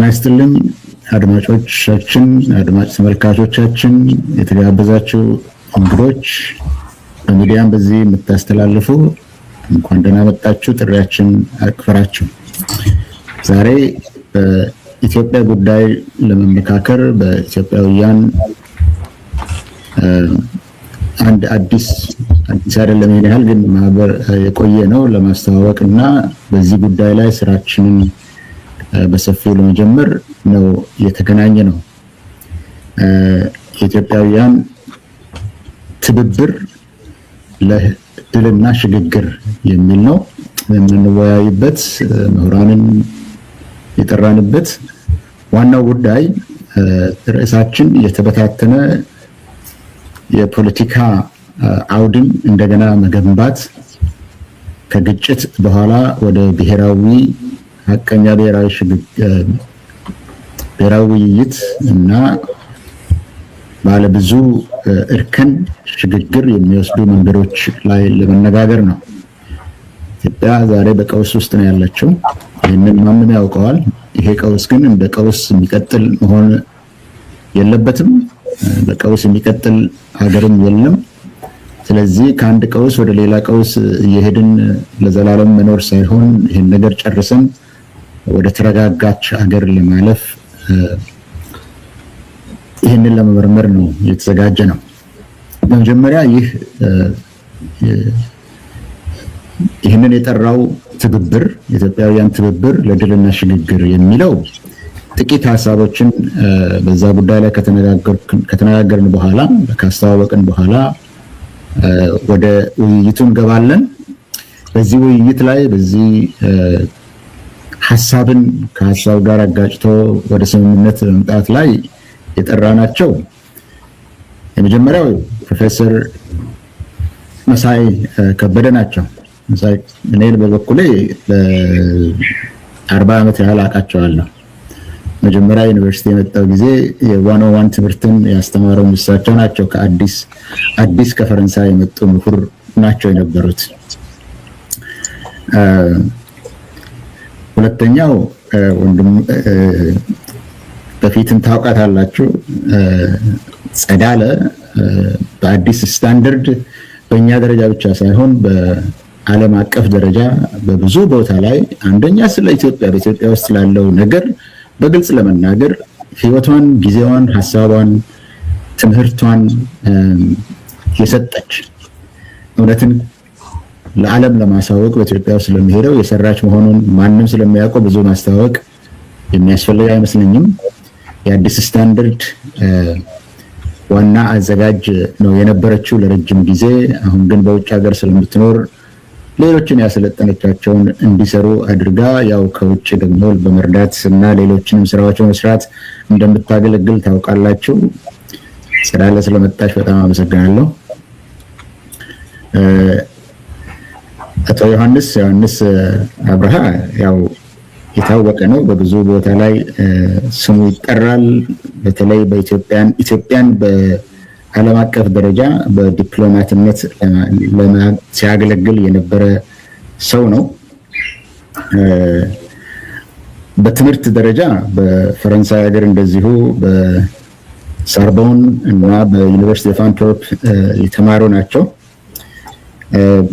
ጤና ይስጥልኝ አድማጮቻችን፣ አድማጭ ተመልካቾቻችን፣ የተጋበዛችሁ እንግዶች፣ በሚዲያም በዚህ የምታስተላልፉ እንኳን ደህና መጣችሁ። ጥሪያችን አክብራችሁ ዛሬ በኢትዮጵያ ጉዳይ ለመመካከር በኢትዮጵያውያን አንድ አዲስ አይደለም ይሄን ግን ማህበር የቆየ ነው ለማስተዋወቅና በዚህ ጉዳይ ላይ ስራችንን በሰፊው ለመጀመር ነው የተገናኘ ነው። የኢትዮጵያውያን ትብብር ለድልና ሽግግር የሚል ነው የምንወያይበት፣ ምሁራንን የጠራንበት ዋናው ጉዳይ ርዕሳችን የተበታተነ የፖለቲካ አውድን እንደገና መገንባት፣ ከግጭት በኋላ ወደ ብሔራዊ ሀቀኛ ብሔራዊ ውይይት እና ባለብዙ እርከን ሽግግር የሚወስዱ መንገዶች ላይ ለመነጋገር ነው። ኢትዮጵያ ዛሬ በቀውስ ውስጥ ነው ያለችው። ይህንን ማንም ያውቀዋል። ይሄ ቀውስ ግን እንደ ቀውስ የሚቀጥል መሆን የለበትም። በቀውስ የሚቀጥል ሀገርም የለም። ስለዚህ ከአንድ ቀውስ ወደ ሌላ ቀውስ እየሄድን ለዘላለም መኖር ሳይሆን ይህን ነገር ጨርሰን ወደ ተረጋጋች ሀገር ለማለፍ ይህንን ለመመርመር ነው የተዘጋጀ ነው። በመጀመሪያ ይህንን የጠራው ትብብር የኢትዮጵያውያን ትብብር ለድልና ሽግግር የሚለው ጥቂት ሀሳቦችን በዛ ጉዳይ ላይ ከተነጋገርን በኋላ ካስተዋወቅን በኋላ ወደ ውይይቱ እንገባለን። በዚህ ውይይት ላይ በዚህ ሀሳብን ከሀሳብ ጋር አጋጭቶ ወደ ስምምነት መምጣት ላይ የጠራናቸው የመጀመሪያው ፕሮፌሰር መሳይ ከበደ ናቸው። መሳይ እኔ በበኩሌ ለ40 ዓመት ያህል አውቃቸዋለሁ። መጀመሪያ ዩኒቨርሲቲ የመጣው ጊዜ የ101 ትምህርትን ያስተማረው እሳቸው ናቸው። ከአዲስ ከፈረንሳይ የመጡ ምሁር ናቸው የነበሩት። ሁለተኛው ወንድም በፊትም ታውቃታላችሁ፣ ጸዳለ በአዲስ ስታንዳርድ በእኛ ደረጃ ብቻ ሳይሆን በዓለም አቀፍ ደረጃ በብዙ ቦታ ላይ አንደኛ ስለ ኢትዮጵያ በኢትዮጵያ ውስጥ ላለው ነገር በግልጽ ለመናገር ህይወቷን፣ ጊዜዋን፣ ሐሳቧን፣ ትምህርቷን የሰጠች እውነትን ለዓለም ለማሳወቅ በኢትዮጵያ ውስጥ ስለሚሄደው የሰራች መሆኑን ማንም ስለሚያውቀው ብዙ ማስተዋወቅ የሚያስፈልግ አይመስለኝም። የአዲስ ስታንዳርድ ዋና አዘጋጅ ነው የነበረችው ለረጅም ጊዜ። አሁን ግን በውጭ ሀገር ስለምትኖር ሌሎችን ያሰለጠነቻቸውን እንዲሰሩ አድርጋ ያው ከውጭ ደግሞ በመርዳት እና ሌሎችንም ስራዎች በመስራት እንደምታገለግል ታውቃላችሁ። ስላለ ስለመጣች በጣም አመሰግናለሁ። አቶ ዮሐንስ አብርሃ ያው የታወቀ ነው፣ በብዙ ቦታ ላይ ስሙ ይጠራል። በተለይ ኢትዮጵያን በዓለም አቀፍ ደረጃ በዲፕሎማትነት ሲያገለግል የነበረ ሰው ነው። በትምህርት ደረጃ በፈረንሳይ ሀገር እንደዚሁ በሳርቦን እና በዩኒቨርሲቲ ኦፍ አንትወርፕ የተማሩ ናቸው።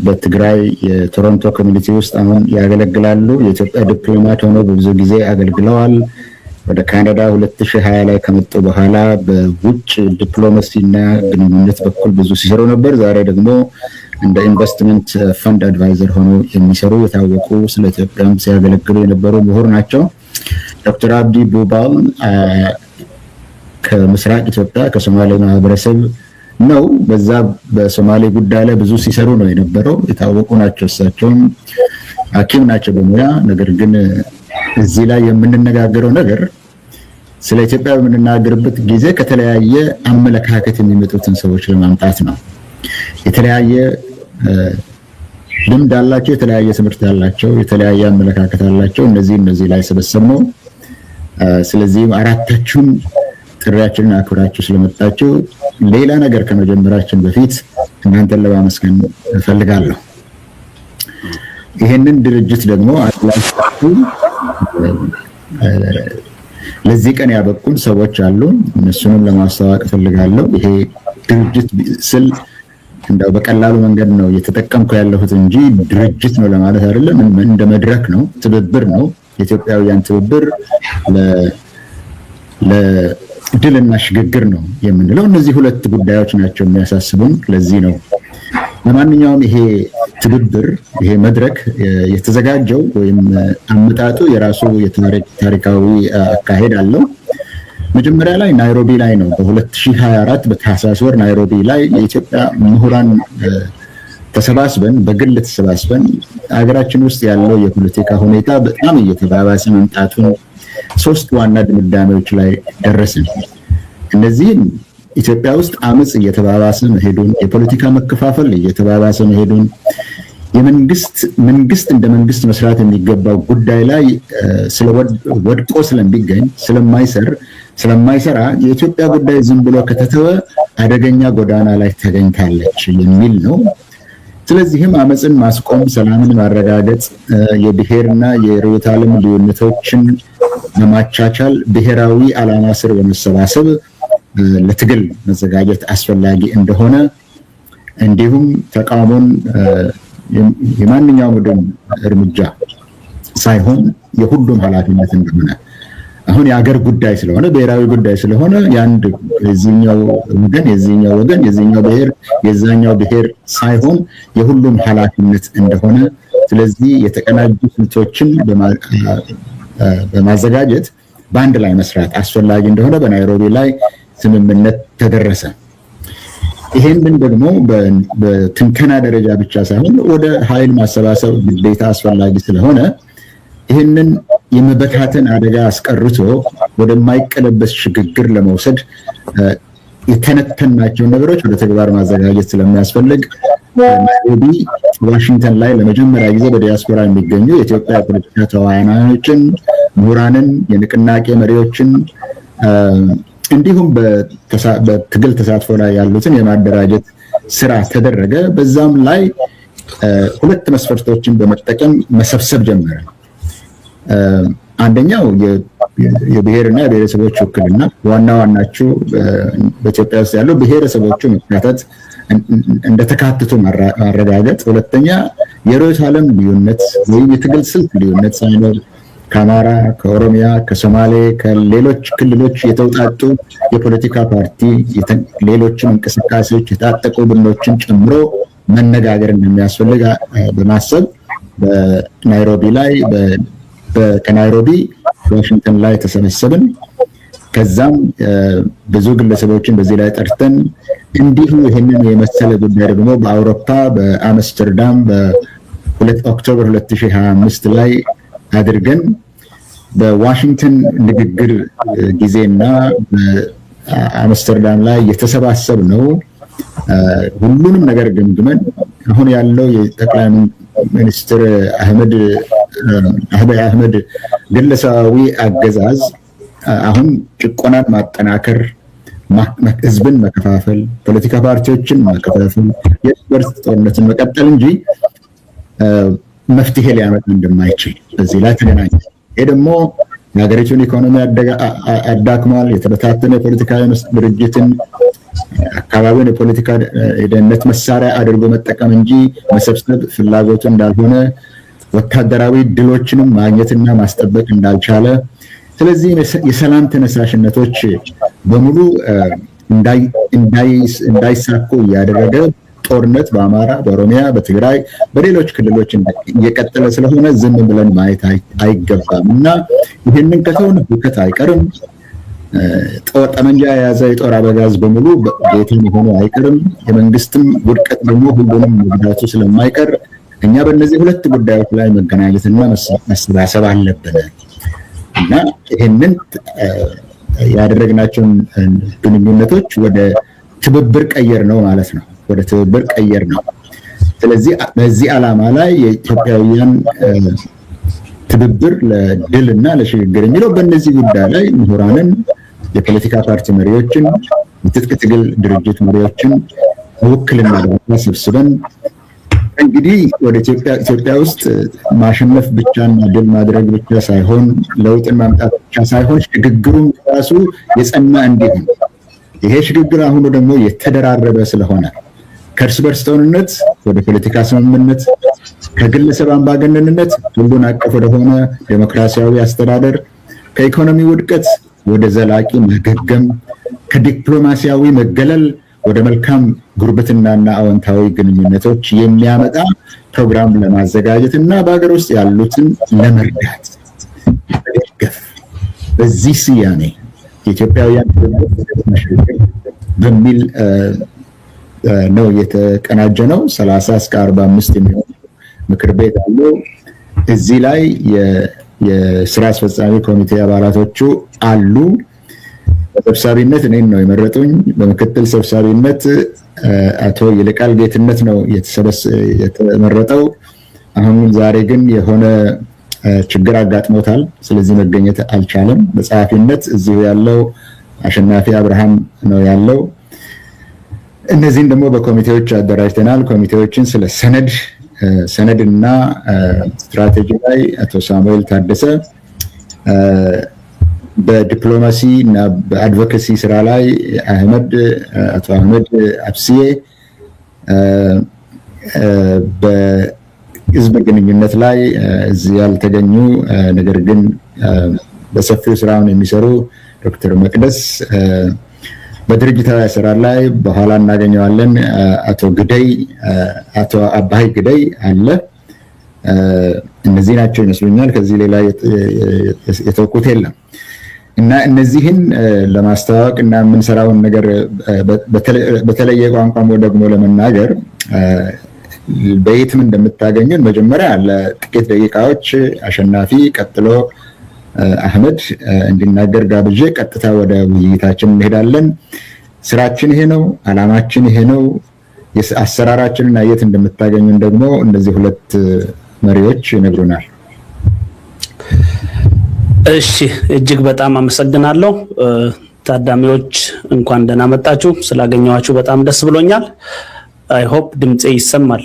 በትግራይ የቶሮንቶ ኮሚኒቲ ውስጥ አሁን ያገለግላሉ። የኢትዮጵያ ዲፕሎማት ሆነው በብዙ ጊዜ አገልግለዋል። ወደ ካናዳ 2020 ላይ ከመጡ በኋላ በውጭ ዲፕሎማሲና ግንኙነት በኩል ብዙ ሲሰሩ ነበር። ዛሬ ደግሞ እንደ ኢንቨስትመንት ፈንድ አድቫይዘር ሆነው የሚሰሩ የታወቁ ስለ ኢትዮጵያም ሲያገለግሉ የነበሩ ምሁር ናቸው። ዶክተር አብዲ ቡባል ከምስራቅ ኢትዮጵያ ከሶማሌ ማህበረሰብ ነው። በዛ በሶማሌ ጉዳይ ላይ ብዙ ሲሰሩ ነው የነበረው። የታወቁ ናቸው። እሳቸውም ሐኪም ናቸው በሙያ። ነገር ግን እዚህ ላይ የምንነጋገረው ነገር ስለ ኢትዮጵያ በምንናገርበት ጊዜ ከተለያየ አመለካከት የሚመጡትን ሰዎች ለማምጣት ነው። የተለያየ ልምድ አላቸው፣ የተለያየ ትምህርት አላቸው፣ የተለያየ አመለካከት አላቸው። እነዚህ ላይ ሰበሰብነው። ስለዚህም አራታችሁም ጥሪያችንን አክብራችሁ ስለመጣችሁ ሌላ ነገር ከመጀመራችን በፊት እናንተን ለማመስገን እፈልጋለሁ። ይሄንን ድርጅት ደግሞ አጥላችሁ ለዚህ ቀን ያበቁን ሰዎች አሉ። እነሱንም ለማስተዋወቅ ፈልጋለሁ። ይሄ ድርጅት ስል እንደው በቀላሉ መንገድ ነው እየተጠቀምኩ ያለሁት እንጂ ድርጅት ነው ለማለት አይደለም። እንደ መድረክ ነው፣ ትብብር ነው። የኢትዮጵያውያን ትብብር ለድልና ሽግግር ነው የምንለው። እነዚህ ሁለት ጉዳዮች ናቸው የሚያሳስቡን። ለዚህ ነው ለማንኛውም ይሄ ትብብር ይሄ መድረክ የተዘጋጀው ወይም አመጣጡ የራሱ ታሪካዊ አካሄድ አለው። መጀመሪያ ላይ ናይሮቢ ላይ ነው። በ2024 በታህሳስ ወር ናይሮቢ ላይ የኢትዮጵያ ምሁራን ተሰባስበን በግል ተሰባስበን ሀገራችን ውስጥ ያለው የፖለቲካ ሁኔታ በጣም እየተባባሰ መምጣቱን 3 ዋና ድምዳሜዎች ላይ ደረስን። እነዚህም ኢትዮጵያ ውስጥ አመጽ እየተባባሰ መሄዱን፣ የፖለቲካ መከፋፈል እየተባባሰ መሄዱን፣ መንግስት እንደ መንግስት መስራት የሚገባው ጉዳይ ላይ ወድቆ ስለሚገኝ ስለማይሰራ የኢትዮጵያ ጉዳይ ዝም ብሎ ከተተወ አደገኛ ጎዳና ላይ ተገኝታለች የሚል ነው። ስለዚህም አመጽን ማስቆም፣ ሰላምን ማረጋገጥ፣ የብሔርና የርዕዮተ ዓለም ልዩነቶችን ለማቻቻል ብሔራዊ ዓላማ ስር በመሰባሰብ ለትግል መዘጋጀት አስፈላጊ እንደሆነ እንዲሁም ተቃውሞን የማንኛውም ወደን እርምጃ ሳይሆን የሁሉም ኃላፊነት እንደሆነ አሁን የአገር ጉዳይ ስለሆነ ብሔራዊ ጉዳይ ስለሆነ የአንድ የዚህኛው ወገን የዚህኛው ብሔር የዛኛው ብሔር ሳይሆን የሁሉም ኃላፊነት እንደሆነ ስለዚህ የተቀናጁ ስልቶችን በማዘጋጀት በአንድ ላይ መስራት አስፈላጊ እንደሆነ በናይሮቢ ላይ ስምምነት ተደረሰ። ይሄንን ደግሞ በትንከና ደረጃ ብቻ ሳይሆን ወደ ኃይል ማሰባሰብ ግዴታ አስፈላጊ ስለሆነ ይህንን የመበታተን አደጋ አስቀርቶ ወደማይቀለበስ ሽግግር ለመውሰድ የተነተናቸውን ነገሮች ወደ ተግባር ማዘጋጀት ስለሚያስፈልግ ናይሮቢ ዋሽንግተን ላይ ለመጀመሪያ ጊዜ በዲያስፖራ የሚገኙ የኢትዮጵያ ፖለቲካ ተዋናዮችን፣ ምሁራንን፣ የንቅናቄ መሪዎችን እንዲሁም በትግል ተሳትፎ ላይ ያሉትን የማደራጀት ስራ ተደረገ። በዛም ላይ 2 መስፈርቶችን በመጠቀም መሰብሰብ ጀመረ። አንደኛው የብሔርና የብሔረሰቦች ውክልና ዋናዎቹ በኢትዮጵያ ውስጥ ያለው ብሔረሰቦቹ መካተት እንደተካተቱ ማረጋገጥ። ሁለተኛ የርዕዮተ ዓለም ልዩነት ወይም የትግል ስልት ልዩነት ሳይኖር ከአማራ፣ ከኦሮሚያ፣ ከሶማሌ፣ ከሌሎች ክልሎች የተውጣጡ የፖለቲካ ፓርቲ ሌሎችም እንቅስቃሴዎች የታጠቁ ቡድኖችን ጨምሮ መነጋገር እንደሚያስፈልግ በማሰብ በናይሮቢ ላይ ከናይሮቢ ዋሽንግተን ላይ ተሰበሰብን። ከዛም ብዙ ግለሰቦችን በዚህ ላይ ጠርተን እንዲሁ ይህንን የመሰለ ጉዳይ ደግሞ በአውሮፓ በአምስተርዳም በኦክቶበር 2025 ላይ አድርገን በዋሽንግተን ንግግር ጊዜና በአምስተርዳም ላይ የተሰባሰብ ነው። ሁሉንም ነገር ገምግመን አሁን ያለው የጠቅላይ ሚኒስትር አብይ አህመድ ግለሰባዊ አገዛዝ አሁን ጭቆናን ማጠናከር፣ ህዝብን መከፋፈል፣ ፖለቲካ ፓርቲዎችን መከፋፈል፣ የእርስ በርስ ጦርነትን መቀጠል እንጂ መፍትሄ ሊያመጣ እንደማይችል በዚህ ላይ ተገናኘ። ይሄ ደግሞ የሀገሪቱን ኢኮኖሚ አዳክሟል። የተበታተነ የፖለቲካ ድርጅትን አካባቢውን የፖለቲካ የደህንነት መሳሪያ አድርጎ መጠቀም እንጂ መሰብሰብ ፍላጎቱ እንዳልሆነ፣ ወታደራዊ ድሎችንም ማግኘትና ማስጠበቅ እንዳልቻለ፣ ስለዚህ የሰላም ተነሳሽነቶች በሙሉ እንዳይሳኩ እያደረገ ጦርነት በአማራ፣ በኦሮሚያ፣ በትግራይ፣ በሌሎች ክልሎች እየቀጠለ ስለሆነ ዝም ብለን ማየት አይገባም እና ይህንን ከተውን ሁከት አይቀርም። ጠመንጃ የያዘ የጦር አበጋዝ በሙሉ ቤት መሆኑ አይቀርም። የመንግስትም ውድቀት ደግሞ ሁሉንም መጉዳቱ ስለማይቀር እኛ በእነዚህ 2 ጉዳዮች ላይ መገናኘትና መሰባሰብ አለብን እና ይህንን ያደረግናቸውን ግንኙነቶች ወደ ትብብር ቀየር ነው ማለት ነው። ወደ ትብብር ቀየር ነው። ስለዚህ በዚህ ዓላማ ላይ የኢትዮጵያውያን ትብብር ለድል እና ለሽግግር የሚለው በእነዚህ ጉዳይ ላይ ምሁራንን፣ የፖለቲካ ፓርቲ መሪዎችን፣ የትጥቅ ትግል ድርጅት መሪዎችን ውክልና ሰብስበን እንግዲህ ወደ ኢትዮጵያ ውስጥ ማሸነፍ ብቻና ድል ማድረግ ብቻ ሳይሆን ለውጥን ማምጣት ብቻ ሳይሆን ሽግግሩም ራሱ የጸና እንዲሆን ይሄ ሽግግር አሁኑ ደግሞ የተደራረበ ስለሆነ ከእርስ በርስ ጦርነት ወደ ፖለቲካ ስምምነት ከግለሰብ አምባገነንነት ሁሉን አቀፍ ወደሆነ ዴሞክራሲያዊ አስተዳደር ከኢኮኖሚ ውድቀት ወደ ዘላቂ ማገገም ከዲፕሎማሲያዊ መገለል ወደ መልካም ጉርብትናና አዎንታዊ ግንኙነቶች የሚያመጣ ፕሮግራም ለማዘጋጀት እና በሀገር ውስጥ ያሉትን ለመርዳት መደገፍ በዚህ ስያሜ የኢትዮጵያውያን በሚል ነው የተቀናጀ ነው። 30 እስከ 45 የሚሆኑ ምክር ቤት አለው። እዚህ ላይ የስራ አስፈጻሚ ኮሚቴ አባላቶቹ አሉ። በሰብሳቢነት እኔን ነው የመረጡኝ። በምክትል ሰብሳቢነት አቶ ይልቃል ጌትነት ነው የተመረጠው። አሁን ዛሬ ግን የሆነ ችግር አጋጥሞታል፣ ስለዚህ መገኘት አልቻለም። በጸሐፊነት እዚሁ ያለው አሸናፊ አብርሃም ነው ያለው። እነዚህን ደግሞ በኮሚቴዎች አደራጅተናል። ኮሚቴዎችን ስለ ሰነድና ስትራቴጂ ላይ አቶ ሳሙኤል ታደሰ፣ በዲፕሎማሲ እና በአድቮኬሲ ስራ ላይ አቶ አህመድ አብስዬ፣ በህዝብ ግንኙነት ላይ እዚህ ያልተገኙ ነገር ግን በሰፊው ስራውን የሚሰሩ ዶክተር መቅደስ፣ በድርጅታዊ አሰራር ላይ በኋላ እናገኘዋለን አቶ አባይ ግደይ አለ። እነዚህ ናቸው ይመስሉኛል። ከዚህ ሌላ የተወቁት የለም። እና እነዚህን ለማስተዋወቅ እና የምንሰራውን ነገር በተለየ ቋንቋ ደግሞ ለመናገር በየትም እንደምታገኙን መጀመሪያ ለጥቂት ደቂቃዎች አሸናፊ ቀጥሎ አህመድ እንዲናገር ጋብዤ ቀጥታ ወደ ውይይታችን እንሄዳለን። ስራችን ይሄ ነው፣ አላማችን ይሄ ነው። አሰራራችንን የት እንደምታገኙን ደግሞ እነዚህ ሁለት መሪዎች ይነግሩናል። እሺ፣ እጅግ በጣም አመሰግናለሁ። ታዳሚዎች እንኳን ደህና መጣችሁ። ስላገኘኋችሁ በጣም ደስ ብሎኛል። አይ ሆፕ ድምጼ ይሰማል።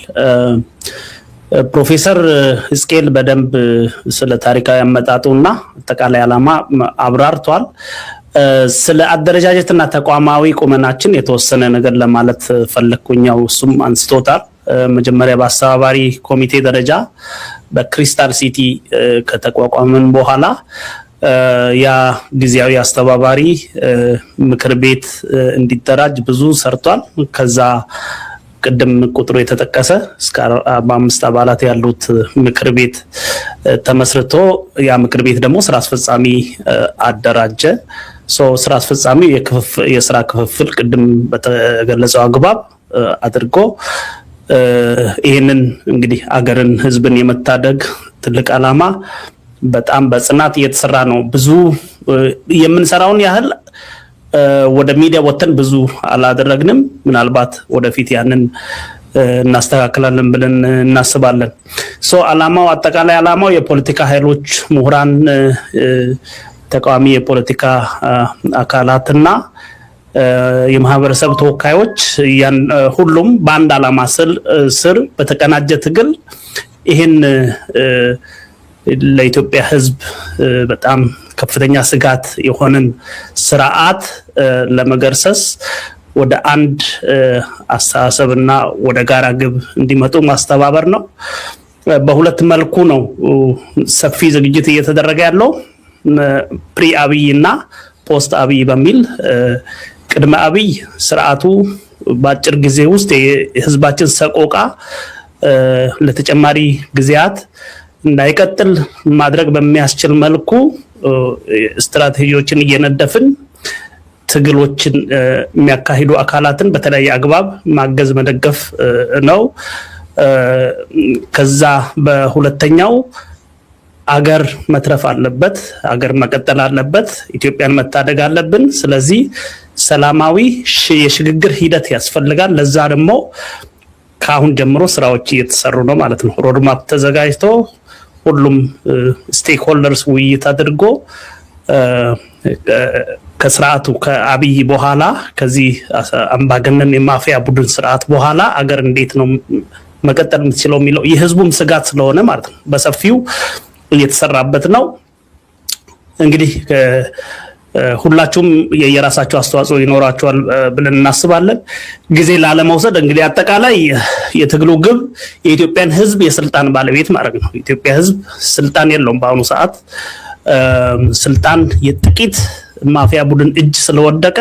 ፕሮፌሰር ሕዝቅኤል በደንብ ስለ ታሪካዊ አመጣጡና አጠቃላይ ዓላማ አብራርቷል። ስለ አደረጃጀትና ተቋማዊ ቁመናችን የተወሰነ ነገር ለማለት ፈለኩኛው። እሱም አንስቶታል። መጀመሪያ በአስተባባሪ ኮሚቴ ደረጃ በክሪስታል ሲቲ ከተቋቋመን በኋላ ያ ጊዜያዊ አስተባባሪ ምክር ቤት እንዲደራጅ ብዙ ሰርቷል። ከዛ ቅድም ቁጥሩ የተጠቀሰ እስከ 45 አባላት ያሉት ምክር ቤት ተመስርቶ ያ ምክር ቤት ደግሞ ስራ አስፈጻሚ አደራጀ። ስራ አስፈጻሚው የስራ ክፍፍል ቅድም በተገለጸው አግባብ አድርጎ ይህንን እንግዲህ አገርን ህዝብን የመታደግ ትልቅ ዓላማ በጣም በጽናት እየተሰራ ነው። ብዙ የምንሰራውን ያህል ወደ ሚዲያ ወተን ብዙ አላደረግንም። ምናልባት ወደፊት ያንን እናስተካክላለን ብለን እናስባለን። ዓላማው አጠቃላይ ዓላማው የፖለቲካ ኃይሎች፣ ምሁራን፣ ተቃዋሚ የፖለቲካ አካላትና የማህበረሰብ ተወካዮች ሁሉም በአንድ ዓላማ ስር በተቀናጀ ትግል ይህን ለኢትዮጵያ ህዝብ በጣም ከፍተኛ ስጋት የሆነን ስርዓት ለመገርሰስ ወደ አንድ አስተሳሰብና ወደ ጋራ ግብ እንዲመጡ ማስተባበር ነው። በሁለት መልኩ ነው ሰፊ ዝግጅት እየተደረገ ያለው። ፕሪ አብይ እና ፖስት አብይ በሚል ቅድመ አብይ ስርዓቱ በአጭር ጊዜ ውስጥ የህዝባችን ሰቆቃ ለተጨማሪ ጊዜያት እንዳይቀጥል ማድረግ በሚያስችል መልኩ ስትራቴጂዎችን እየነደፍን ትግሎችን የሚያካሂዱ አካላትን በተለያየ አግባብ ማገዝ መደገፍ ነው። ከዛ በሁለተኛው አገር መትረፍ አለበት፣ አገር መቀጠል አለበት፣ ኢትዮጵያን መታደግ አለብን። ስለዚህ ሰላማዊ የሽግግር ሂደት ያስፈልጋል። ለዛ ደግሞ ከአሁን ጀምሮ ስራዎች እየተሰሩ ነው ማለት ነው። ሮድማፕ ተዘጋጅቶ ሁሉም ስቴክሆልደርስ ውይይት አድርጎ ከስርዓቱ ከአብይ በኋላ ከዚህ አምባገነን የማፊያ ቡድን ስርዓት በኋላ አገር እንዴት ነው መቀጠል የምትችለው የሚለው የህዝቡም ስጋት ስለሆነ ማለት ነው በሰፊው እየተሰራበት ነው። እንግዲህ ሁላችሁም የየራሳችሁ አስተዋጽኦ ይኖራችኋል ብለን እናስባለን። ጊዜ ላለመውሰድ እንግዲህ አጠቃላይ የትግሉ ግብ የኢትዮጵያን ህዝብ የስልጣን ባለቤት ማድረግ ነው። የኢትዮጵያ ህዝብ ስልጣን የለውም በአሁኑ ሰዓት። ስልጣን የጥቂት ማፊያ ቡድን እጅ ስለወደቀ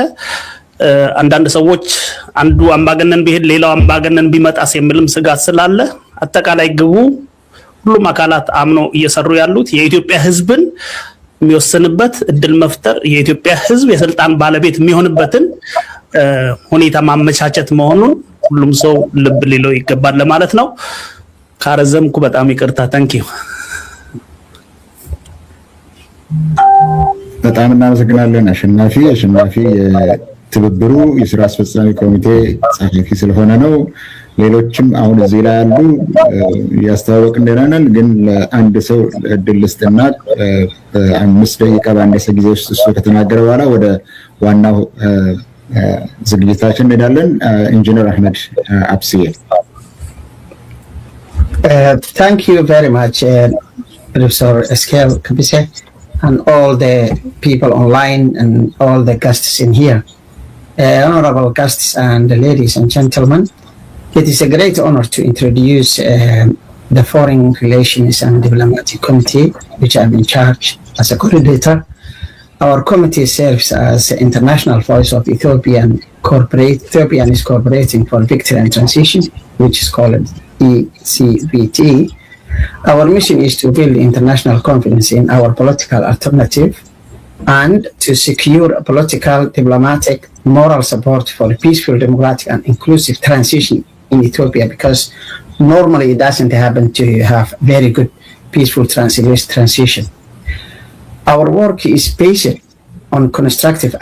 አንዳንድ ሰዎች አንዱ አምባገነን ቢሄድ ሌላው አምባገነን ቢመጣስ የሚልም ስጋት ስላለ አጠቃላይ ግቡ ሁሉም አካላት አምኖ እየሰሩ ያሉት የኢትዮጵያ ህዝብን የሚወስንበት እድል መፍጠር፣ የኢትዮጵያ ህዝብ የስልጣን ባለቤት የሚሆንበትን ሁኔታ ማመቻቸት መሆኑን ሁሉም ሰው ልብ ሊለው ይገባል ለማለት ነው። ካረዘምኩ በጣም ይቅርታ። ታንኪዩ። በጣም እናመሰግናለን አሸናፊ። የትብብሩ የስራ አስፈጻሚ ኮሚቴ ጸሐፊ ስለሆነ ነው። ሌሎችም አሁን እዚህ ላይ ያሉ ያስተዋወቅ እንደናነን ግን ለአንድ ሰው እድል ልስጥና 5 ደቂቃ ባነሰ ጊዜ ውስጥ እሱ ከተናገረ በኋላ ወደ ዋናው ዝግጅታችን እንሄዳለን። ኢንጂነር አህመድ አብሲዬ። Thank you very much, Professor Eskel Kabise, and all the people online and all the guests in here. Honorable guests and ladies and gentlemen, it is a great honor to introduce the Foreign Relations and Diplomatic Committee, which I'm in charge as a coordinator. Our committee serves as the international voice of Ethiopian is cooperating for victory and transition, which is called ECVT. Our mission is to build international confidence in our political alternative and to secure political, diplomatic, moral support for a peaceful, democratic, and inclusive transition in Ethiopia, because normally it doesn't happen to have very good, peaceful transition. Our work is based on constructive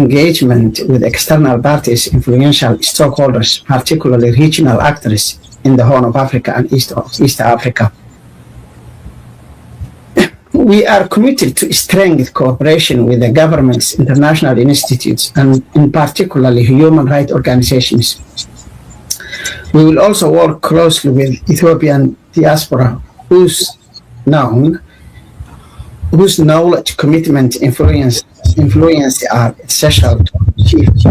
engagement with external parties, influential stakeholders, particularly regional actors in the Horn of Africa and East Africa. We are committed to strengthen cooperation with the governments, international institutes, and in particularly human rights organizations. We will also work closely with Ethiopian diaspora whose knowledge, commitment, influence are essential to achieve the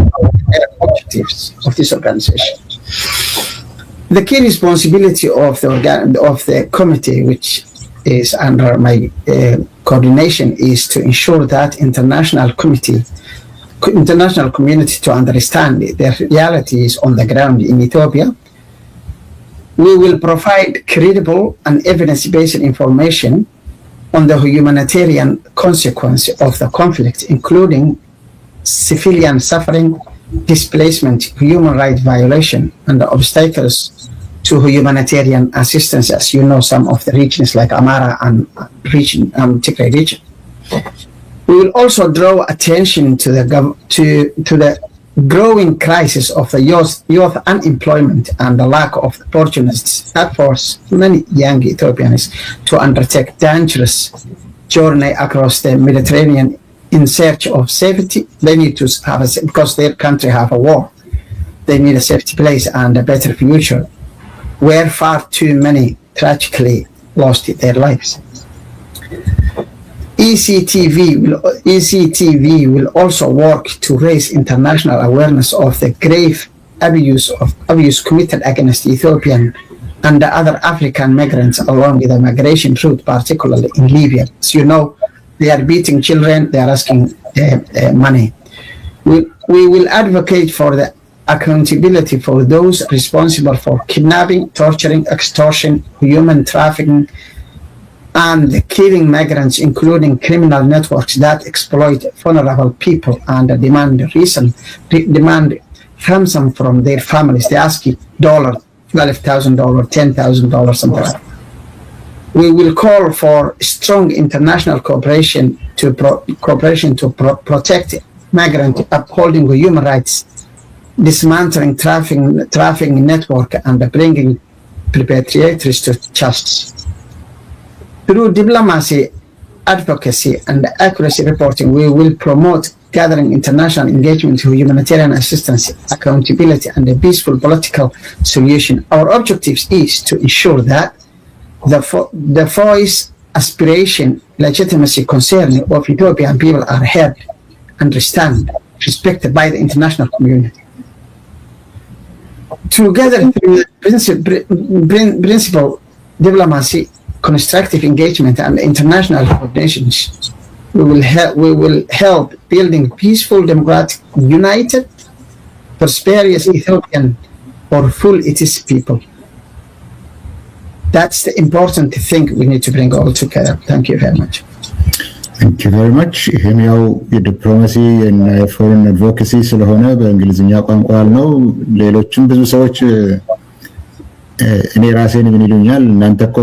objectives of this organization. The key responsibility of the committee, which is under my coordination, is to ensure that international community to understand the realities on the ground in Ethiopia. We will provide credible and evidence-based information on the humanitarian consequence of the conflict, including civilian suffering, displacement, human rights violation, and the obstacles to humanitarian assistance, as you know, some of the regions like Amara and Tigray region. We will also draw attention to the growing crisis of the youth unemployment and the lack of opportunities that force many young Ethiopians to undertake dangerous journey across the Mediterranean in search of safety. They need to have because their country have a war. They need a safety place and a better future, where far too many tragically lost their lives. ECTV will also work to raise international awareness of the grave abuse committed against Ethiopian and the other African migrants along the migration route, particularly in Libya. As you know, they are beating children, they are asking money. We will advocate for the accountability for those responsible for kidnapping, torturing, extortion, human trafficking, and killing migrants, including criminal networks that exploit vulnerable people and demand ransom from their families. They ask $12,000, $10,000, something like that. We will call for strong international cooperation to protect migrants, upholding human rights, dismantling trafficking network, and bringing perpetrators to justice. Through diplomacy, advocacy, and accuracy reporting, we will promote gathering international engagement to humanitarian assistance, accountability, and a peaceful political solution. Our objective is to ensure that the voice, aspiration, legitimacy, concern of Ethiopian people are heard, understood, respected by the international community. Together, through principle diplomacy, constructive engagement, and international coordinations, we will help building peaceful, democratic, united, prosperous Ethiopian for full its people. That's the important thing we need to bring all together. Thank you very much. Thank you very much. ይሄም ያው የዲፕሎማሲ እና የፎሬን አድቮኬሲ ስለሆነ በእንግሊዝኛ ቋንቋ ነው። ሌሎችም ብዙ ሰዎች እኔ ራሴን ምን ይሉኛል እናንተ እኮ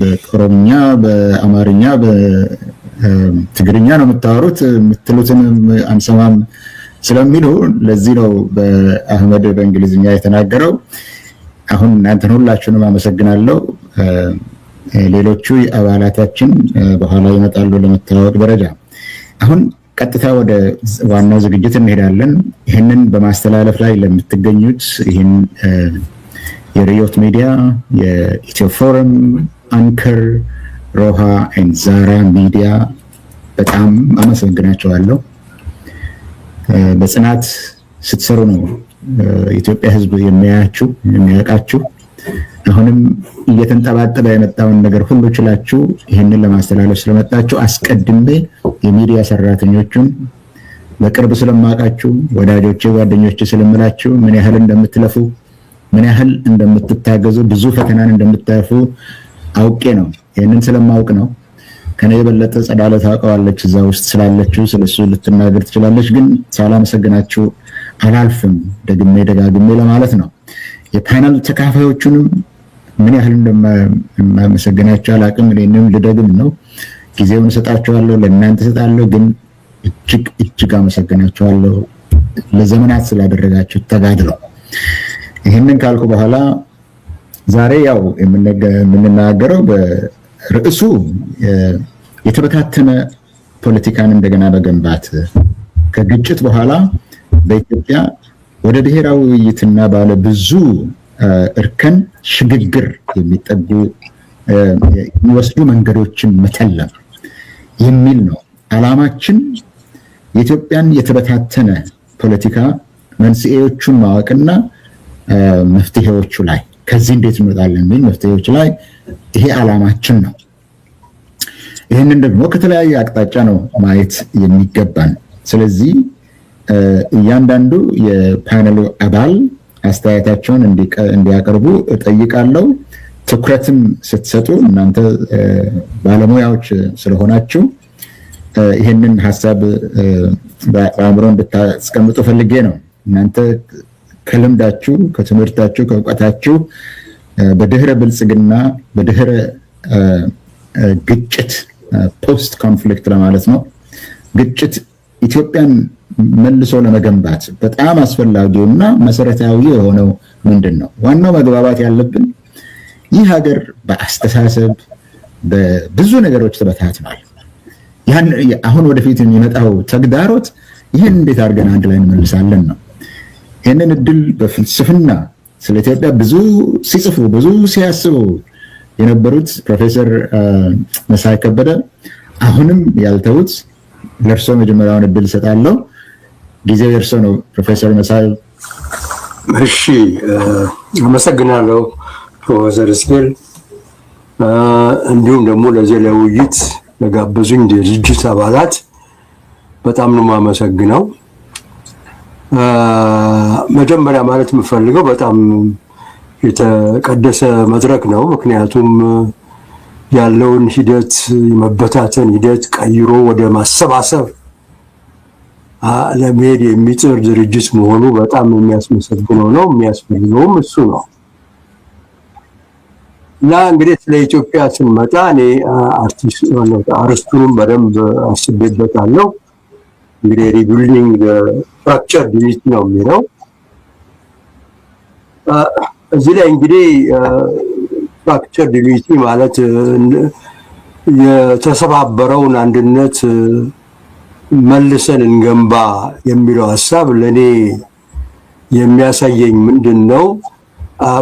በኦሮምኛ በአማርኛ በትግርኛ ነው የምታወሩት የምትሉትን አንሰማም ስለሚሉ ለዚህ ነው በአህመድ በእንግሊዝኛ የተናገረው። አሁን እናንተን ሁላችሁንም አመሰግናለሁ። ሌሎቹ አባላታችን በኋላ ይመጣሉ ለመተዋወቅ ደረጃ። አሁን ቀጥታ ወደ ዋናው ዝግጅት እንሄዳለን። ይሄንን በማስተላለፍ ላይ ለምትገኙት ይሄን የሪዮት ሚዲያ፣ የኢትዮ ፎረም፣ አንከር፣ ሮሃ ኤንድ ዛራ ሚዲያ በጣም አመሰግናቸዋለሁ። በጽናት ስትሰሩ ነው ኢትዮጵያ ህዝብ የሚያያችሁ የሚያውቃችሁ። አሁንም እየተንጠባጠበ የመጣውን ነገር ሁሉ ችላችሁ ይሄንን ለማስተላለፍ ስለመጣችሁ አስቀድሜ የሚዲያ ሰራተኞቹን በቅርብ ስለማውቃችሁ ወዳጆቼ ጓደኞቼ ስለምላችሁ ምን ያህል እንደምትለፉ ምን ያህል እንደምትታገዙ ብዙ ፈተናን እንደምታልፉ አውቄ ነው። ይሄንን ስለማውቅ ነው። ከኔ የበለጠ ጸዳለ ታውቀዋለች እዛ ውስጥ ስላለችው ስለሱ ልትናገር ትችላለች። ግን ሳላመሰግናችሁ አላልፍም ደግሜ ደጋግሜ ለማለት ነው። የፓነል ተካፋዮቹንም ምን ያህል እንደማመሰግናችሁ አላቅም። እኔንም ልደግም ነው። ጊዜውን ሰጣችኋለሁ፣ ለእናንተ ሰጣለሁ። ግን እጅግ አመሰግናችኋለሁ ለዘመናት ስላደረጋችሁ ተጋድሎ። ይሄንን ካልኩ በኋላ ዛሬ ያው የምንናገረው በርዕሱ የተበታተነ ፖለቲካን እንደገና በገንባት ከግጭት በኋላ በኢትዮጵያ ወደ ብሔራዊ ውይይትና ባለ ብዙ እርከን ሽግግር የሚወስዱ መንገዶችን መተለም የሚል ነው ዓላማችን። የኢትዮጵያን የተበታተነ ፖለቲካ መንስኤዎቹን ማወቅና መፍትሄዎቹ ላይ ከዚህ እንዴት እንወጣለን የሚል መፍትሄዎች ላይ ይሄ ዓላማችን ነው። ይሄንን ደግሞ ከተለያየ አቅጣጫ ነው ማየት የሚገባን። ስለዚህ እያንዳንዱ የፓነሉ አባል አስተያየታቸውን እንዲያቀርቡ እጠይቃለሁ። ትኩረትም ስትሰጡ እናንተ ባለሙያዎች ስለሆናችሁ ይሄንን ሐሳብ በአእምሮ እንድታስቀምጡ ፈልጌ ነው። እናንተ ከልምዳችሁ ከትምህርታችሁ ከእውቀታችሁ በድህረ ብልጽግና በድህረ ግጭት ፖስት ኮንፍሊክት ለማለት ነው ግጭት ኢትዮጵያን መልሶ ለመገንባት በጣም አስፈላጊውና መሰረታዊ የሆነው ምንድነው? ዋናው መግባባት ያለብን ይህ ሀገር በአስተሳሰብ በብዙ ነገሮች ተበታትኗል። ያን አሁን ወደፊት የሚመጣው ተግዳሮት ይሄን እንዴት አድርገን አንድ ላይ እንመልሳለን ነው። ይሄንን እድል በፍልስፍና ስለ ኢትዮጵያ ብዙ ሲጽፉ ብዙ ሲያስቡ የነበሩት ፕሮፌሰር መሳይ ከበደ አሁንም ያልተውት ለርሶ መጀመሪያውን እድል ሰጣለሁ። ጊዜው የርሶ ነው ፕሮፌሰር መሳይ። እሺ አመሰግናለሁ ፕሮፌሰር እስኬል። እንዲሁም ደግሞ ለዚህ ለውይይት ለጋበዙኝ ድርጅት አባላት በጣም ነው የማመሰግነው። መጀመሪያ ማለት የምፈልገው በጣም የተቀደሰ መድረክ ነው። ምክንያቱም ያለውን ሂደት የመበታተን ሂደት ቀይሮ ወደ ማሰባሰብ ለመሄድ የሚጥር ድርጅት መሆኑ በጣም የሚያስመሰግነው ነው። የሚያስፈልገውም እሱ ነው። እና እንግዲህ ስለ ኢትዮጵያ ስንመጣ እኔ አርስቱንም በደንብ አስቤበታለሁ። እንግዲህ ሪቢልዲንግ ፍራክቸር ዩኒቲ ነው የሚለው። እዚህ ላይ እንግዲህ ፍራክቸር ዩኒቲ ማለት የተሰባበረውን አንድነት መልሰን እንገንባ የሚለው ሐሳብ ለኔ የሚያሳየኝ ምንድነው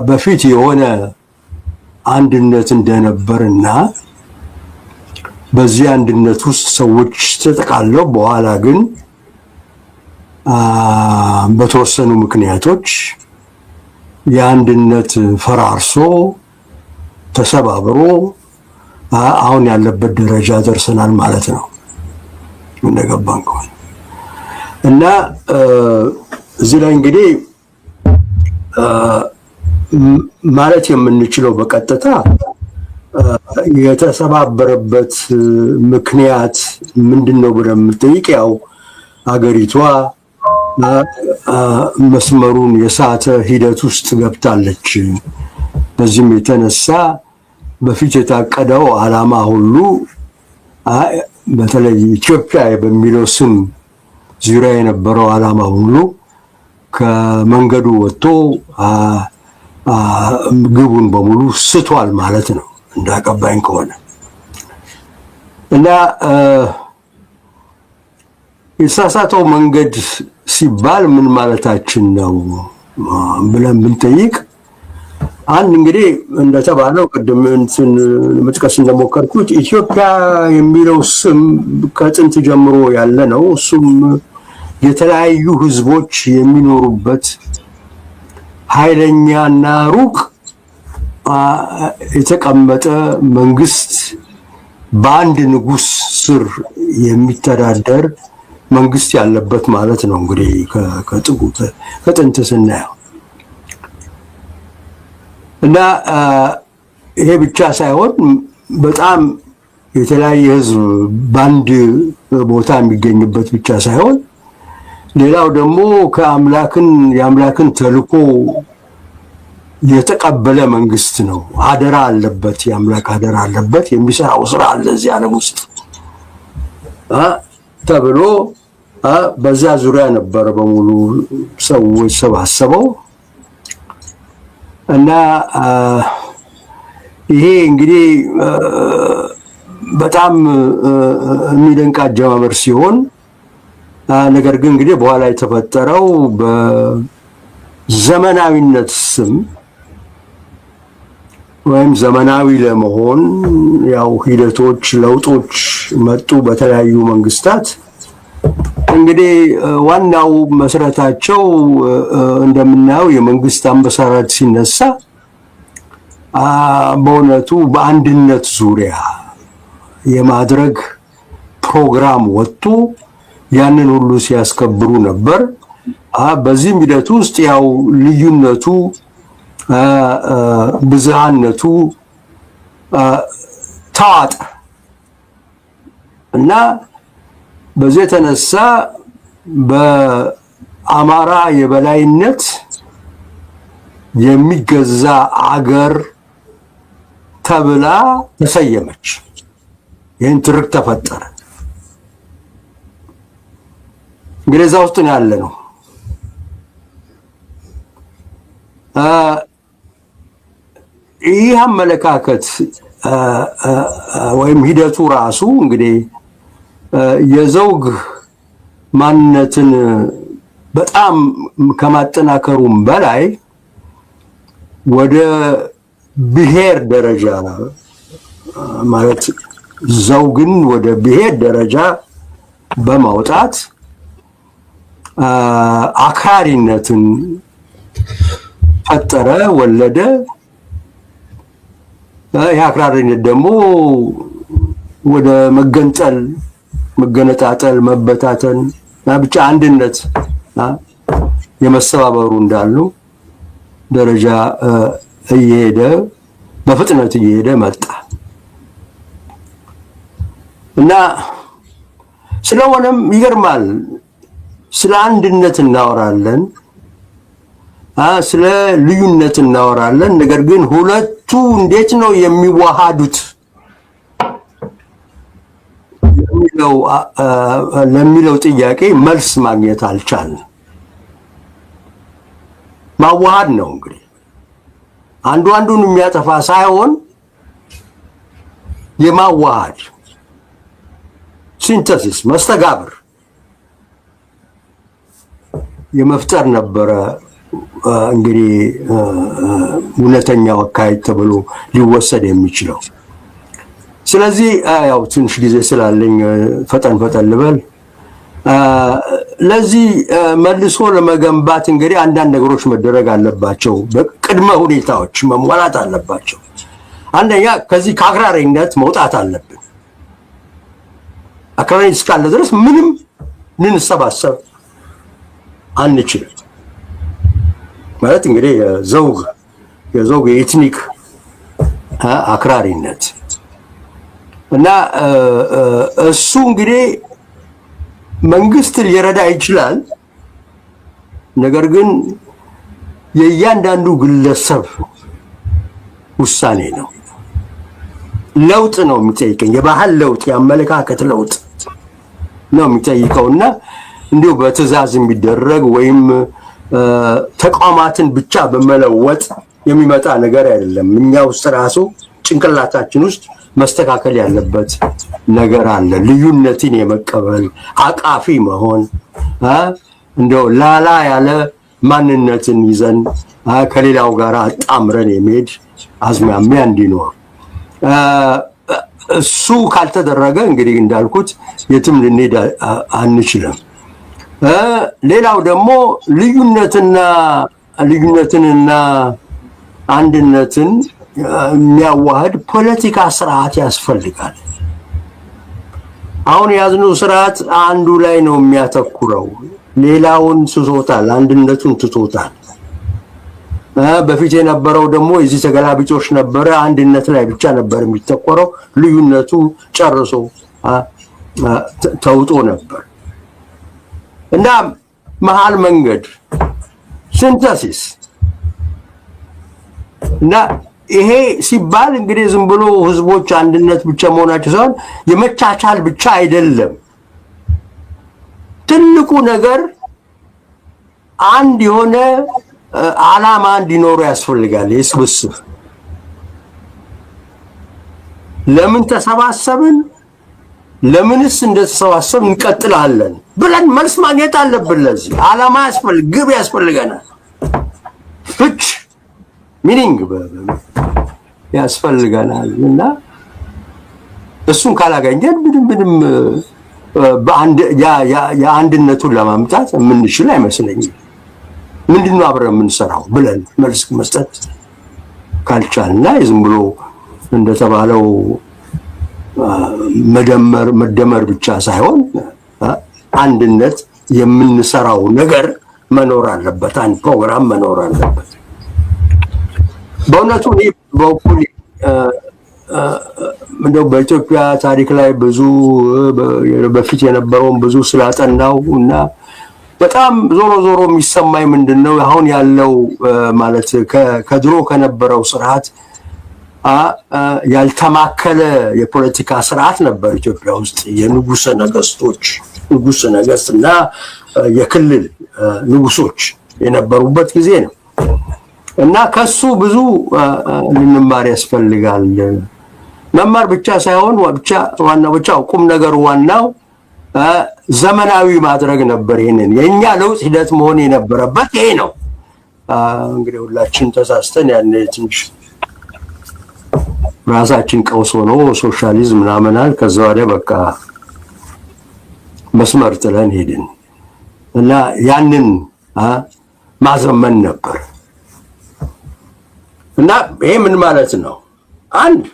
በፊት የሆነ አንድነት እንደነበርና በዚህ አንድነት ውስጥ ሰዎች ተጠቃለው በኋላ ግን በተወሰኑ ምክንያቶች የአንድነት ፈራርሶ ተሰባብሮ አሁን ያለበት ደረጃ ደርሰናል ማለት ነው እንደገባን ከሆነ እና እዚህ ላይ እንግዲህ ማለት የምንችለው በቀጥታ የተሰባበረበት ምክንያት ምንድነው ብለን የምንጠይቅ ያው አገሪቷ መስመሩን የሳተ ሂደት ውስጥ ገብታለች። በዚህም የተነሳ በፊት የታቀደው ዓላማ ሁሉ በተለይ ኢትዮጵያ በሚለው ስም ዙሪያ የነበረው ዓላማ ሁሉ ከመንገዱ ወጥቶ ግቡን በሙሉ ስቷል ማለት ነው እንዳቀባኝ ከሆነ እና የተሳሳተው መንገድ ሲባል ምን ማለታችን ነው ብለን ብንጠይቅ አንድ እንግዲህ እንደተባለው ቅድም እንትን መጥቀስ እንደሞከርኩት ኢትዮጵያ የሚለው ስም ከጥንት ጀምሮ ያለ ነው። እሱም የተለያዩ ህዝቦች የሚኖሩበት ኃይለኛና ሩቅ የተቀመጠ መንግስት በአንድ ንጉስ ስር የሚተዳደር መንግስት ያለበት ማለት ነው። እንግዲህ ከጥንት ስናየው እና ይሄ ብቻ ሳይሆን በጣም የተለያየ ህዝብ በአንድ ቦታ የሚገኝበት ብቻ ሳይሆን ሌላው ደግሞ የአምላክን ተልእኮ የተቀበለ መንግስት ነው። አደራ አለበት፣ የአምላክ አደራ አለበት፣ የሚሰራው ስራ አለ እዚህ ዓለም ውስጥ ተብሎ በዛ ዙሪያ ነበር በሙሉ ሰዎች ሰባሰበው እና ይሄ እንግዲህ በጣም የሚደንቅ አጀማመር ሲሆን ነገር ግን እንግዲህ በኋላ የተፈጠረው በዘመናዊነት ስም ወይም ዘመናዊ ለመሆን ያው ሂደቶች ለውጦች መጡ በተለያዩ መንግስታት። እንግዲህ ዋናው መሰረታቸው እንደምናየው የመንግስት አምባሳደር ሲነሳ በእውነቱ በአንድነት ዙሪያ የማድረግ ፕሮግራም ወጥቶ ያንን ሁሉ ሲያስከብሩ ነበር። በዚህም ሂደት ውስጥ ያው ልዩነቱ ብዝሃነቱ ተዋጠ እና በዚህ የተነሳ በአማራ የበላይነት የሚገዛ አገር ተብላ ተሰየመች። ይህን ትርክ ተፈጠረ። እንግዲህ እዛ ውስጥ ነው ያለ ነው። ይህ አመለካከት ወይም ሂደቱ ራሱ እንግዲህ የዘውግ ማንነትን በጣም ከማጠናከሩም በላይ ወደ ብሔር ደረጃ ማለት ዘውግን ወደ ብሔር ደረጃ በማውጣት አክራሪነትን ፈጠረ፣ ወለደ። ይህ አክራሪነት ደግሞ ወደ መገንጠል፣ መገነጣጠል፣ መበታተን ብቻ አንድነት የመሰባበሩ እንዳሉ ደረጃ እየሄደ በፍጥነት እየሄደ መጣ እና ስለሆነም ይገርማል። ስለ አንድነት እናወራለን፣ ስለ ልዩነት እናወራለን። ነገር ግን ሁለቱ እንዴት ነው የሚዋሃዱት ለሚለው ጥያቄ መልስ ማግኘት አልቻልንም። ማዋሃድ ነው እንግዲህ አንዱ አንዱን የሚያጠፋ ሳይሆን የማዋሃድ ሲንተሲስ፣ መስተጋብር የመፍጠር ነበረ እንግዲህ እውነተኛው አካሄድ ተብሎ ሊወሰድ የሚችለው። ስለዚህ ያው ትንሽ ጊዜ ስላለኝ ፈጠን ልበል። ለዚህ መልሶ ለመገንባት እንግዲህ አንዳንድ ነገሮች መደረግ አለባቸው። በቅድመ ሁኔታዎች መሟላት አለባቸው። አንደኛ ከዚህ ከአክራሪነት መውጣት አለብን። አክራሪነት እስካለ ድረስ ምንም ልንሰባሰብ አንችልም። ማለት እንግዲህ የዘውግ የኤትኒክ አክራሪነት እና እሱ እንግዲህ መንግስት ሊረዳ ይችላል። ነገር ግን የእያንዳንዱ ግለሰብ ውሳኔ ነው። ለውጥ ነው የሚጠይቀኝ፣ የባህል ለውጥ፣ የአመለካከት ለውጥ ነው የሚጠይቀውና እንዲሁ በትዕዛዝ የሚደረግ ወይም ተቋማትን ብቻ በመለወጥ የሚመጣ ነገር አይደለም። እኛ ውስጥ ራሱ ጭንቅላታችን ውስጥ መስተካከል ያለበት ነገር አለ። ልዩነትን የመቀበል አቃፊ መሆን እንደው ላላ ያለ ማንነትን ይዘን ከሌላው ጋር አጣምረን የሚሄድ አዝማሚያ እንዲኖር እሱ ካልተደረገ እንግዲህ እንዳልኩት የትም ልንሄድ አንችልም። ሌላው ደግሞ ልዩነትንና አንድነትን የሚያዋህድ ፖለቲካ ስርዓት ያስፈልጋል። አሁን ያዝነው ስርዓት አንዱ ላይ ነው የሚያተኩረው፣ ሌላውን ትቶታል፣ አንድነቱን ትቶታል። በፊት የነበረው ደግሞ የዚህ ተገላቢጦሽ ነበረ። አንድነት ላይ ብቻ ነበር የሚተኮረው፣ ልዩነቱ ጨርሶ ተውጦ ነበር እና መሀል መንገድ ሲንተሲስ እና ይሄ ሲባል እንግዲህ ዝም ብሎ ህዝቦች አንድነት ብቻ መሆናቸው ሳይሆን የመቻቻል ብቻ አይደለም። ትልቁ ነገር አንድ የሆነ ዓላማ እንዲኖሩ ያስፈልጋል። የስብስብ ለምን ተሰባሰብን፣ ለምንስ እንደተሰባሰብ እንቀጥላለን ብለን መልስ ማግኘት አለብን። ለዚህ ዓላማ ግብ ያስፈልገናል። ፍች ሚኒንግ ያስፈልገናል እና እሱን ካላገኘን ምንም የአንድነቱን ለማምጣት የምንችል አይመስለኝም። ምንድነው አብረን የምንሰራው ብለን መልስ መስጠት ካልቻልና ዝም ብሎ እንደተባለው መደመር ብቻ ሳይሆን አንድነት የምንሰራው ነገር መኖር አለበት። አንድ ፕሮግራም መኖር አለበት። በእውነቱ በኩል እንደው በኢትዮጵያ ታሪክ ላይ ብዙ በፊት የነበረውን ብዙ ስላጠናው እና በጣም ዞሮ የሚሰማኝ ምንድነው አሁን ያለው ማለት ከድሮ ከነበረው ስርዓት ያልተማከለ የፖለቲካ ስርዓት ነበር ኢትዮጵያ ውስጥ። የንጉሰ ነገስትና የክልል ንጉሶች የነበሩበት ጊዜ ነው እና ከሱ ብዙ ልንማር ያስፈልጋል። መማር ብቻ ሳይሆን ዋናው ቁም ነገሩ ዋናው ዘመናዊ ማድረግ ነበር። ይሄንን የኛ ለውጥ ሂደት መሆን የነበረበት ይሄ ነው። እንግዲህ ሁላችን ተሳስተን ያን ትንሽ ራሳችን ቀውስ ሆኖ ሶሻሊዝም ምናምናል። ከዛ ወዲያ በቃ መስመር ጥለን ሄድን እና ያንን ማዘመን ነበር እና ይሄ ምን ማለት ነው? አንድ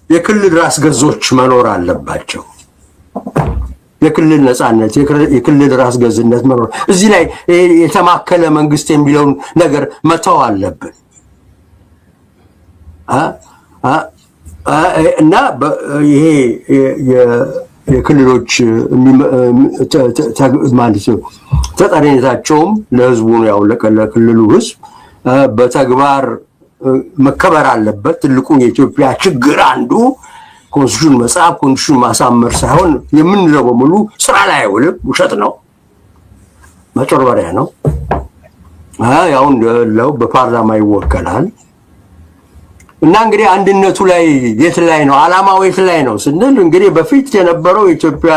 የክልል ራስ ገዞች መኖር አለባቸው። የክልል ነፃነት፣ የክልል ራስ ገዝነት መኖር፣ እዚህ ላይ የተማከለ መንግስት የሚለውን ነገር መተው አለብን እና ይሄ የክልሎች ማለት ተጠሪነታቸውም ለህዝቡ ነው። ያው ለክልሉ ህዝብ በተግባር መከበር አለበት። ትልቁ የኢትዮጵያ ችግር አንዱ ኮንስቲቱሽን መጽሐፍ ኮንስቲቱሽን ማሳመር ሳይሆን የምንለው በሙሉ ስራ ላይ አይውልም። ውሸት ነው፣ መጨረበሪያ ነው። ያው እንደለው በፓርላማ ይወከላል እና እንግዲህ አንድነቱ ላይ የት ላይ ነው ዓላማው የት ላይ ነው ስንል እንግዲህ በፊት የነበረው የኢትዮጵያ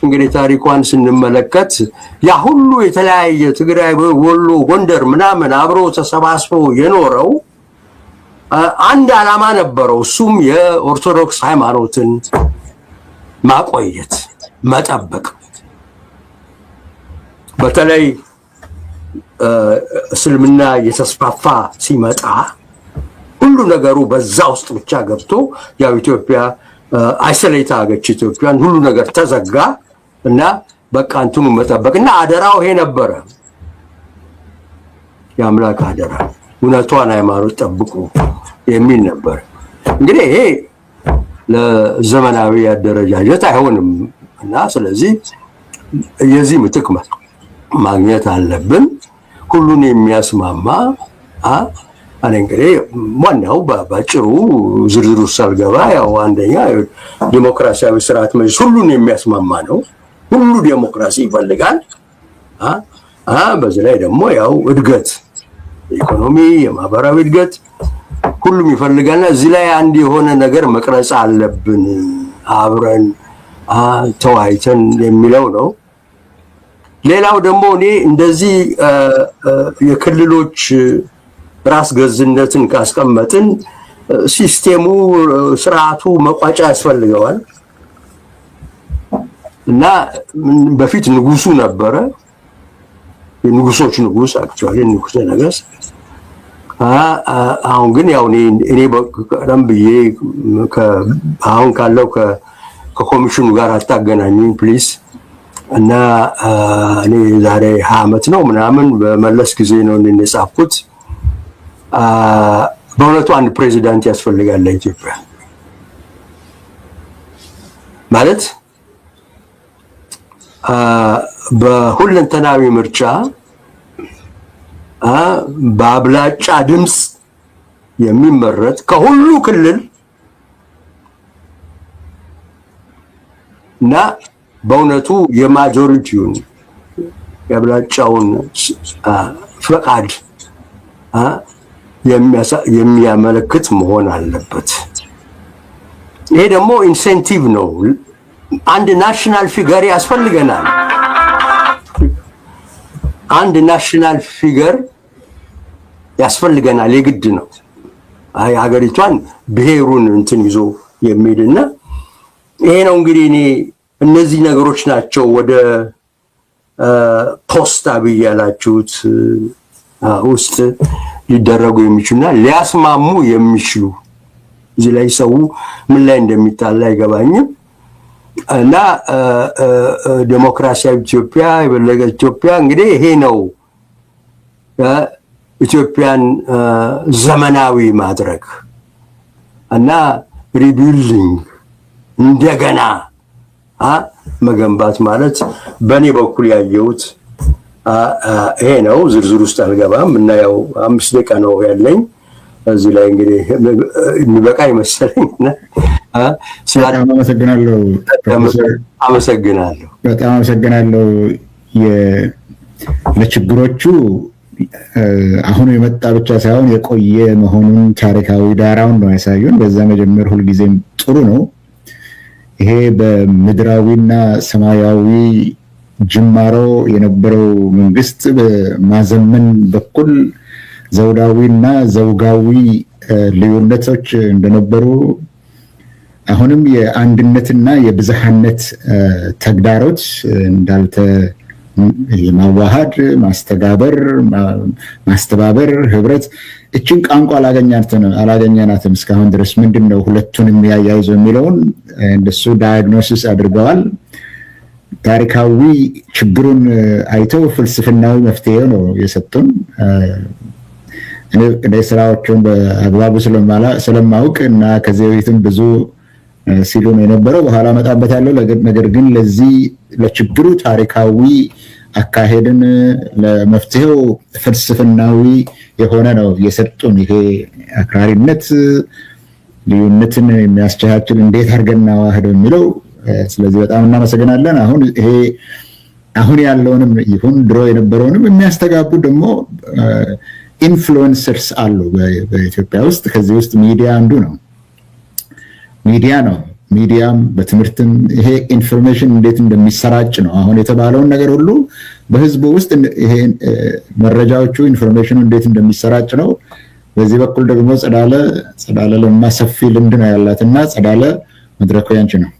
እንግዲህ ታሪኳን ስንመለከት ያ ሁሉ የተለያየ ትግራይ፣ ወሎ፣ ጎንደር ምናምን አብሮ ተሰባስቦ የኖረው አንድ ዓላማ ነበረው። እሱም የኦርቶዶክስ ሃይማኖትን ማቆየት፣ መጠበቅ። በተለይ እስልምና እየተስፋፋ ሲመጣ ሁሉ ነገሩ በዛ ውስጥ ብቻ ገብቶ ያው ኢትዮጵያ አይሶሌት አገች። ኢትዮጵያን ሁሉ ነገር ተዘጋ እና በቃ እንትኑ መጠበቅና አደራው ይሄ ነበረ። የአምላክ አደራ እውነቷን ሃይማኖት ጠብቁ የሚል ነበር። እንግዲህ ይሄ ለዘመናዊ አደረጃጀት አይሆንም እና ስለዚህ የዚህ ምትክ ማግኘት አለብን። ሁሉን የሚያስማማ አለ። እንግዲህ ዋናው ባጭሩ ዝርዝሩ ሳልገባ ያው አንደኛ ዲሞክራሲያዊ ስርዓት መጅልስ ሁሉን የሚያስማማ ነው። ሁሉ ዲሞክራሲ ይፈልጋል። በዚህ ላይ ደግሞ ያው እድገት፣ ኢኮኖሚ፣ የማህበራዊ እድገት ሁሉም ይፈልጋልና እዚህ ላይ አንድ የሆነ ነገር መቅረጽ አለብን አብረን ተወያይተን የሚለው ነው። ሌላው ደግሞ እኔ እንደዚህ የክልሎች ራስ ገዝነትን ካስቀመጥን ሲስቴሙ ስርዓቱ መቋጫ ያስፈልገዋል እና በፊት ንጉሱ ነበረ፣ የንጉሶች ንጉስ አክቹአሊ ንጉሰ ነገስት። አሁን ግን ያው እኔ በቀደም ብዬ አሁን ካለው ከኮሚሽኑ ጋር አታገናኙኝ ፕሊዝ። እና እኔ ዛሬ 20 ዓመት ነው ምናምን በመለስ ጊዜ ነው የጻፍኩት። በእውነቱ አንድ ፕሬዚዳንት ያስፈልጋል ለኢትዮጵያ ማለት በሁለንተናዊ ምርጫ በአብላጫ ድምፅ የሚመረጥ ከሁሉ ክልል እና በእውነቱ የማጆሪቲውን የአብላጫውን ፈቃድ የሚያመለክት መሆን አለበት። ይሄ ደግሞ ኢንሴንቲቭ ነው። አንድ ናሽናል ፊገር ያስፈልገናል። አንድ ናሽናል ፊገር ያስፈልገናል፣ የግድ ነው። ሀገሪቷን ብሔሩን እንትን ይዞ የሚልና ይሄ ነው እንግዲህ እኔ እነዚህ ነገሮች ናቸው ወደ ፖስት አብይ ያላችሁት ውስጥ ሊደረጉ የሚችሉና ሊያስማሙ የሚችሉ። እዚህ ላይ ሰው ምን ላይ እንደሚጣላ አይገባኝም። እና ዴሞክራሲያዊ ኢትዮጵያ፣ የበለገ ኢትዮጵያ እንግዲህ ይሄ ነው ኢትዮጵያን ዘመናዊ ማድረግ እና ሪቢልዲንግ እንደገና መገንባት ማለት በእኔ በኩል ያየሁት ይሄ ነው። ዝርዝር ውስጥ አልገባም እና ያው 5 ደቂቃ ነው ያለኝ። እዚህ ላይ እንግዲህ የሚበቃ ይመስለኝ። አመሰግናለሁ። በጣም አመሰግናለሁ። ለችግሮቹ አሁን የመጣ ብቻ ሳይሆን የቆየ መሆኑን ታሪካዊ ዳራውን ነው ያሳዩን። በዛ መጀመር ሁልጊዜም ጥሩ ነው። ይሄ በምድራዊና ሰማያዊ ጅማሮ የነበረው መንግስት በማዘመን በኩል ዘውዳዊና ዘውጋዊ ልዩነቶች እንደነበሩ አሁንም የአንድነትና የብዝሃነት ተግዳሮት የማዋሃድ ማስተጋበር፣ ማስተባበር፣ ህብረት እችን ቋንቋ አላገኘናትም እስካሁን ድረስ። ምንድነው ሁለቱን የሚያያይዘው የሚለውን እንደሱ ዳያግኖሲስ አድርገዋል። ታሪካዊ ችግሩን አይተው ፍልስፍናዊ መፍትሄ ነው የሰጡን። እኔ ስራዎቹን በአግባቡ ስለማውቅ እና ከዚህ በፊትም ብዙ ሲሉ ነው የነበረው፣ በኋላ መጣበታለሁ። ነገር ግን ለዚህ ለችግሩ ታሪካዊ አካሄድን ለመፍትሄው ፍልስፍናዊ የሆነ ነው የሰጡን። ይሄ አክራሪነት ልዩነትን የሚያስቻችል እንዴት አድርገን እናዋህደው የሚለው። ስለዚህ በጣም እናመሰግናለን። አሁን ያለውንም ይሁን ድሮ የነበረውንም የሚያስተጋቡ ደግሞ ኢንፍሉዌንሰርስ አሉ በኢትዮጵያ ውስጥ። ከዚህ ውስጥ ሚዲያ አንዱ ነው። ሚዲያ ነው በሚዲያም በትምህርትም ይሄ ኢንፎርሜሽን እንዴት እንደሚሰራጭ ነው። አሁን የተባለውን ነገር ሁሉ በህዝቡ ውስጥ ይሄ መረጃዎቹ ኢንፎርሜሽኑ እንዴት እንደሚሰራጭ ነው። በዚህ በኩል ደግሞ ጸዳለ ለማ ሰፊ ልምድ ነው ያላትና ጸዳለ መድረኩ ያንቺ ነው።